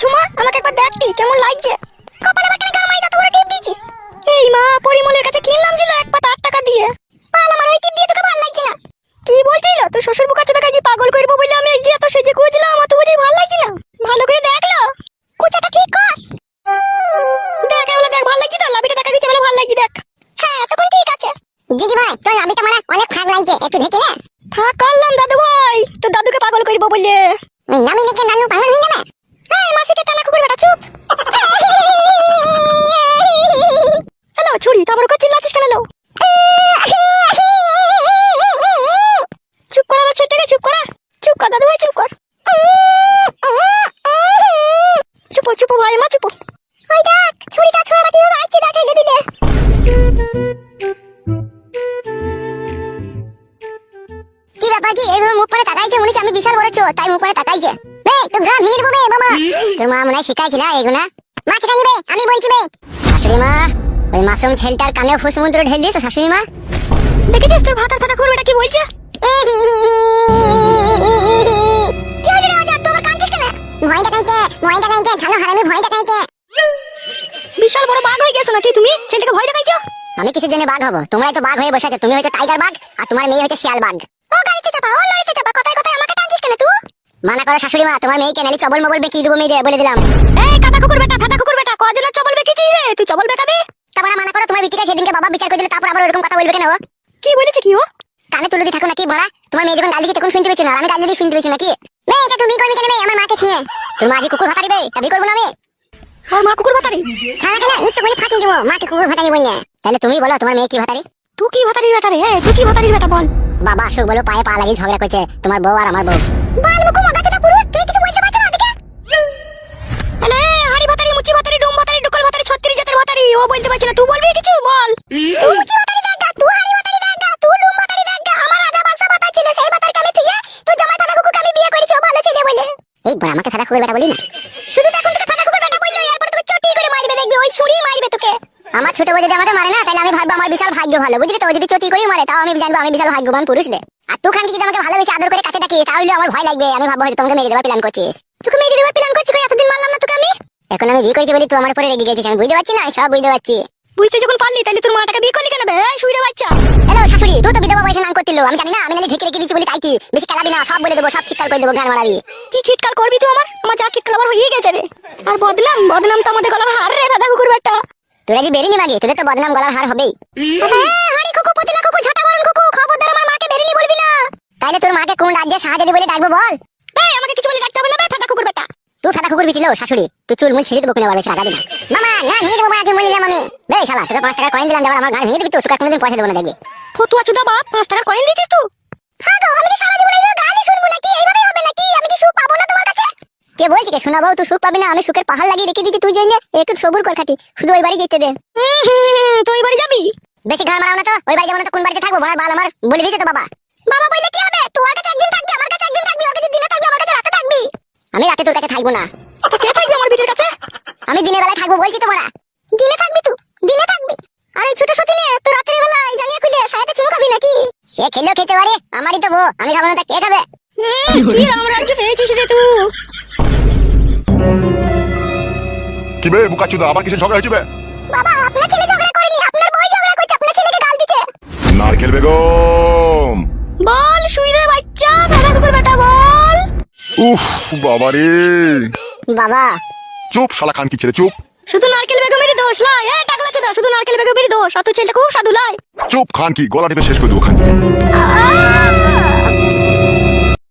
ঝুমা আমাকে একবার দেখটি কেমন লাগছে। কপালে বাটনে গাল মারি তত বড় টিপ দিছিস। এই মা পরিমলের কাছে কিনলাম ছিল এক পাতা 8 টাকা দিয়ে। পাল আমার ওই টিপ দিয়ে তোকে ভালো লাগছে না। কি বলছিস তোর শ্বশুর বুকা তোকে কি পাগল করব বলে আমি এগিয়ে এত সেজে খুঁজলাম অত বুঝি ভালো লাগছে না। ভালো করে দেখলো কুচাটা ঠিক কর। দেখ এগুলো দেখ ভালো লাগছে তো লাবিটা দেখা গেছে বলে ভালো লাগছে দেখ। হ্যাঁ তখন ঠিক আছে। জিজি ভাই তোর লাবিটা মানে অনেক ফাগ লাগছে একটু ঢেকে দে। থাক করলাম দাদু ভাই তোর দাদুকে পাগল করব বলে। নামি নাকি নানু পাগল হয়ে যাবে। এই মাসিকে টানা কুকুর বেটা চুপ। হ্যালো ছুরি তারপর কো চিল্লাছিস কেন লো। চুপ কর আমার ছেলেটাকে চুপ কর। চুপ কর দাদু ভাই চুপ কর। চুপ চুপ ভাই মা চুপ। ওই দেখ ছুরিটা ছোড়াটা কিভাবে আসছে দেখ এলে দিলে। কি ব্যাপার কি এইভাবে মুখ পরে তাকাইছে মনে হচ্ছে আমি বিশাল বড় চোর তাই মুখ পরে তাকাইছে। এই তো গ্রাম ভেঙে দেবো বে বাবা। তোর মা মনে হয় শিখাইছিল এগুলা। মা চিকেন নিবে আমি বলছি বে। শাশুড়ি মা ওই মাসুম ছেলেটার কানে ফুসমুদ্র ঢেল দিয়েছো শাশুড়ি মা। দেখেছিস তোর ভাতার কথা করবেটা কি বলছে। কি হলো রে আজ তোর কাঁদছিস কেন। ভয় দেখাইছে ঝালো হারামি ভয় দেখাইছে। বিশাল বড় বাঘ হয়ে গেছো নাকি তুমি ছেলেটাকে ভয় দেখাইছো। আমি কিসের জন্য বাঘ হব তোমরাই তো বাঘ হয়ে বসে আছো। তুমি হয়তো টাইগার বাঘ আর তোমার মেয়ে হচ্ছে শিয়াল বাঘ। ও গাড়িতে চাপা ও লরিতে চাপা কথায় কথায় আমাকে টানছিস কেন তুই। মানা করো শাশুড়ি মা তোমার মেয়েকে নালি চবল মবল বেকি দেবো মেয়ে বলে দিলাম। এই কাদা কুকুর বেটা ফাদা কুকুর বেটা কজন চবল বেকিছিস রে তুই চবল বেকাবি। তারপর মানা করো তোমার বিটিকে সেদিনকে বাবা বিচার করে দিলে তারপর আবার এরকম কথা বলবে কেন। কি বলেছে কি ও কানে তুলে দি থাকো নাকি বড়া। তোমার মেয়ে যখন গাল দিকে তখন শুনতে পেয়েছো না আমি গাল দিয়ে শুনতে পেয়েছি নাকি। মেয়ে এটা তুমি করবি কেন মেয়ে আমার মাকে ছুঁয়ে। তোর মা যে কুকুর ভাতারি বে তা বি করব না আমি। আর মা কুকুর ভাতারি সারা কেন নিত্য করে ফাটিয়ে দেবো মাকে কুকুর ভাতারি বললে। তাহলে তুমি বলো তোমার মেয়ে কি ভাতারি। তুই কি ভাতারির বেটা রে তুই কি ভাতারির বেটা বল। বাবা আসুক বলো পায়ে পা লাগিয়ে ঝগড়া করছে তোমার বউ আর আমার বউ। বল মুকু মাগাটা পুরুষ তুই কিছু বলতে পারছ না ওদিকে। আরে হাড়ি ভাতারি মুচি ভাতারি ডুম ভাতারি ডুকল ভাতারি 36 জাতের ভাতারি ও বলতে পারছ না তুই বলবি কিছু বল। তুই মুচি ভাতারি দেখা তুই হাড়ি ভাতারি দেখা তুই ডুম ভাতারি দেখা আমার রাজা বাদশা ভাতা ছিল সেই ভাতারকে আমি তুই তুই জামাই ফাদা কুকুরকে আমি বিয়ে করেছি ও ভালো ছেলে বলে। এই বড় আমাকে ফাদা কুকুর বেটা বলি না। শুধু তখন তোকে ফাদা কুকুর বেটা বললো এরপর তোকে চটি করে মারবে দেখবি ওই ছুরি মারবে তোকে। আমার ছোট বউ যদি আমাকে মারে না তাহলে আমি ভাববো আমার বিশাল ভাগ্য ভালো বুঝলি তো। যদি চটি করে মারে তাও আমি জানবো আমি বিশাল ভাগ্যবান পুরুষ রে। আর তুই খান কি যদি আমাকে ভালোবেসে আদর করে কাছে ডাকি তাহলে আমার ভয় লাগবে আমি ভাববো হয়তো তোমাকে মেরে দেওয়ার প্ল্যান করছিস। তোকে মেরে দেওয়ার প্ল্যান করছিস এতদিন মারলাম না তোকে আমি। এখন আমি বিয়ে করেছি বলি তুই আমার উপরে রেগে গেছিস আমি বুঝতে পারছি না সব বুঝতে পারছি। বুঝতে যখন পারলি তাহলে তোর মাটাকে বিয়ে করলি কেন বে এই শুইরে বাচ্চা। হ্যালো শাশুড়ি তুই তো বিধবা বয়সে নাম করতিল আমি জানি না আমি নালি ঢেকে রেখে দিচ্ছি বলি তাই কি বেশি খেলাবি না সব বলে দেবো সব খিটকাল করে দেবো গান মারাবি। কি খিটকাল করবি তুই আমার যা খিটকাল আবার হয়ে গেছে রে। আর বদনাম তো আমাদের গলার হার রে দাদা কুকুর বেটা। তোরা যে বেরিনি মাগে তোদের তো বদনাম গলার হার হবেই। হাড়ি কুকু পতিলা কুকু ঝাটা বরণ কুকু খবরদার আমার মাকে বেরিনি বলবি না। তাইলে তোর মাকে কোন রাজ্যে শাহজাদি বলে ডাকবো বল। এই আমাকে কিছু বলে ডাকতে হবে না বে ফাদা কুকুর বেটা। তুই ফাদা কুকুর বিছিল শাশুড়ি তুই চুল মুল ছেড়ে দেবো কোনে বেশি রাগাবি না। মামা না ভেঙে দেবো আজ মরে যাম আমি। বে শালা তোকে 5 টাকার কয়েন দিলাম যাবার আমার গান ভেঙে দিবি তো তোকে কোনোদিন পয়সা দেবো না দেখবি। ফতুয়া চুদা বাপ 5 টাকার কয়েন দিছিস তুই। হ্যাঁ গো আমি কি সারা জীবন এইভাবে গালি শুনবো নাকি এইভাবে হবে নাকি আমি কি সুখ পাবো না তোমার কাছে। কে বলছি কে শোনা বউ তুই সুখ পাবি না আমি সুখের পাহাড় লাগিয়ে রেখে দিয়েছি তুই জন্য একটু সবুর কর খাটি শুধু ওই বাড়ি যেতে দে। তুই ওই বাড়ি যাবি বেশি ঘর মারাও না তো ওই বাড়ি যাবো না তো কোন বাড়িতে থাকবো বড় বাল আমার বলে দিয়েছে তো বাবা। বাবা বললে কি হবে তোর কাছে একদিন থাকবি আমার কাছে একদিন থাকবি ওর কাছে দিনে থাকবি আমার কাছে রাতে থাকবি। আমি রাতে তোর কাছে থাকবো না। কে থাকবে আমার বিটির কাছে। আমি দিনের বেলায় থাকবো বলছি তো বড়া। দিনে থাকবি তুই দিনে থাকবি। আর এই ছোট সতী নিয়ে তো রাতের বেলায় জানিয়ে খুলে সাইতে চুমু খাবি নাকি। সে খেলেও খেতে পারে আমারই তো বউ আমি খাবো না তা কে খাবে। কি রামরাজ্য পেয়েছিস রে তুই। কি বে বুকাচুদা আবার কিসের ঝগড়া হয়েছে বে। বাবা আপনার ছেলে ঝগড়া করেনি আপনার বউ ঝগড়া করছে আপনার ছেলেকে গাল দিচ্ছে। নারকেল বেগম বল শুইরের বাচ্চা ফাদা কুকুর বেটা বল। উফ বাবা রে বাবা চুপ শালা খান কি ছেলে চুপ। শুধু নারকেল বেগমেরই দোষ লাই এ টাকলা চোদা শুধু নারকেল বেগমেরই দোষ অত ছেলেটা খুব সাধু লাই। চুপ খান কি গলা টিপে শেষ করে দেবো খান কি।